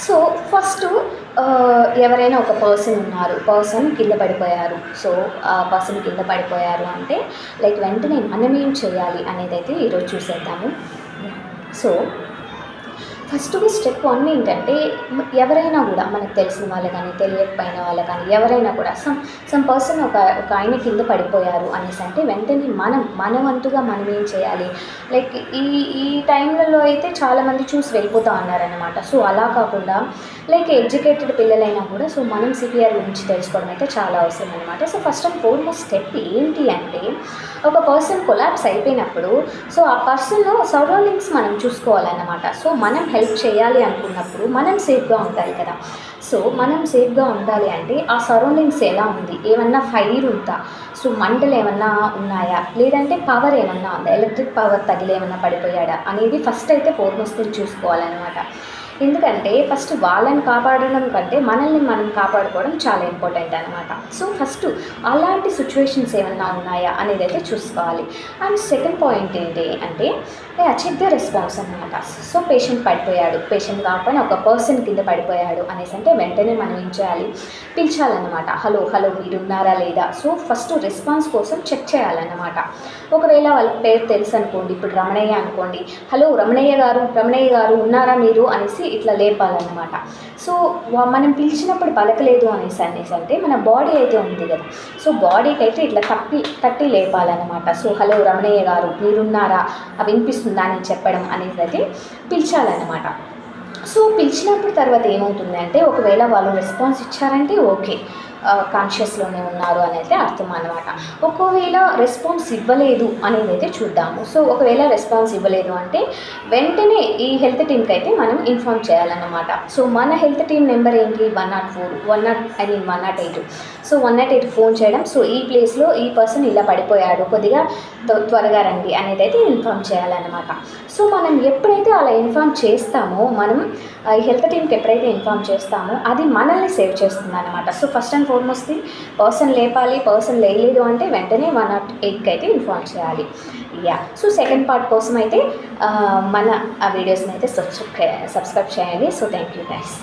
So first ఎవరైనా ఒక person కింద పడిపోయారు. సో ఆ పర్సన్ కింద పడిపోయారు అంటే లైక్ వెంటనే మనం ఏం చేయాలి అనేది అయితే ఈరోజు చూసేద్దాము. సో ఫస్ట్ స్టెప్ 1 ఏంటంటే ఎవరైనా కూడా మనకు తెలిసిన వాళ్ళు కానీ తెలియకపోయిన వాళ్ళు కానీ ఎవరైనా కూడా సమ్ పర్సన్ ఒక ఆయన కింద పడిపోయారు అనేసి అంటే వెంటనే మన వంతుగా మనం ఏం చేయాలి. లైక్ ఈ టైంలలో అయితే చాలామంది చూసి వెళ్ళిపోతూ ఉన్నారన్నమాట. సో అలా కాకుండా లైక్ ఎడ్యుకేటెడ్ పిల్లలైనా కూడా సో మనం సిపిఆర్ గురించి తెలుసుకోవడం అయితే చాలా అవసరం అనమాట. So first and foremost step ఏంటి అంటే ఒక పర్సన్ కొలాప్స్ అయిపోయినప్పుడు సో ఆ పర్సన్ సరౌండింగ్స్ మనం చూసుకోవాలన్నమాట. సో మనం హెల్ప్ చేయాలి అనుకున్నప్పుడు మనం సేఫ్గా ఉండాలి కదా. సో మనం సేఫ్గా ఉండాలి అంటే ఆ సరౌండింగ్స్ ఎలా ఉంది, ఏమన్నా ఫైర్ ఉందా, సో మంటలు ఏమన్నా ఉన్నాయా, లేదంటే పవర్ ఏమన్నా ఉందా, ఎలక్ట్రిక్ పవర్ తగిలి ఏమన్నా పడిపోయాడా అనేది ఫస్ట్ అయితే ఫోర్మోస్ట్ చూసుకోవాలన్నమాట. ఎందుకంటే ఫస్ట్ వాళ్ళని కాపాడడం కంటే మనల్ని మనం కాపాడుకోవడం చాలా ఇంపార్టెంట్ అనమాట. సో ఫస్ట్ అలాంటి సిచ్యువేషన్స్ ఏమన్నా ఉన్నాయా అనేది అయితే చూసుకోవాలి. అండ్ సెకండ్ పాయింట్ ఏంటి అంటే చెక్ ద రెస్పాన్స్ అనమాట. సో పేషెంట్ పడిపోయాడు, పేషెంట్ కాకపోయినా ఒక పర్సన్ కింద పడిపోయాడు అనేసి అంటే వెంటనే మనం ఏం చేయాలి, పిలిచాలన్నమాట. హలో మీరున్నారా లేదా. సో ఫస్ట్ రెస్పాన్స్ కోసం చెక్ చేయాలన్నమాట. ఒకవేళ వాళ్ళ పేరు తెలుసు అనుకోండి, ఇప్పుడు రమణయ్య అనుకోండి, హలో రమణయ్య గారు ఉన్నారా మీరు అనేసి ఇట్లా లేపాలన్నమాట. సో మనం పిలిచినప్పుడు పలకలేదు అనేసి అంటే మన బాడీ అయితే ఉంది కదా, సో బాడీకి అయితే ఇట్లా తట్టి లేపాలన్నమాట. సో హలో రమణయ్య గారు మీరున్నారా, వినిపిస్తుందా అని చెప్పడం అనేది అయితే పిలిచాలన్నమాట. సో పిలిచినప్పుడు తర్వాత ఏమవుతుంది అంటే ఒకవేళ వాళ్ళు రెస్పాన్స్ ఇచ్చారంటే ఓకే, కాన్షియస్లోనే ఉన్నారు అనేది అర్థం అన్నమాట. ఒకవేళ రెస్పాన్స్ ఇవ్వలేదు అనేది అయితే చూద్దాము. సో ఒకవేళ రెస్పాన్స్ ఇవ్వలేదు అంటే వెంటనే ఈ హెల్త్ టీమ్కి అయితే మనం ఇన్ఫార్మ్ చేయాలన్నమాట. సో మన హెల్త్ టీమ్ నెంబర్ ఏంటి 108. సో 108 ఫోన్ చేయడం, సో ఈ ప్లేస్లో ఈ పర్సన్ ఇలా పడిపోయాడు, కొద్దిగా త్వరగా రండి అనేది అయితే ఇన్ఫార్మ్ చేయాలన్నమాట. సో మనం ఎప్పుడైతే అలా ఇన్ఫార్మ్ చేస్తామో, మనం హెల్త్ టీమ్కి ఎప్పుడైతే ఇన్ఫార్మ్ చేస్తామో అది మనల్ని సేవ్ చేస్తుంది అనమాట. So first and foremost person లేపాలి, పర్సన్ లేయలేదు అంటే వెంటనే 108కి అయితే ఇన్ఫార్మ్ చేయాలి. సో సెకండ్ పార్ట్ కోసం అయితే మన ఆ వీడియోస్ని అయితే సబ్స్క్రైబ్ చేయండి. So thank you guys.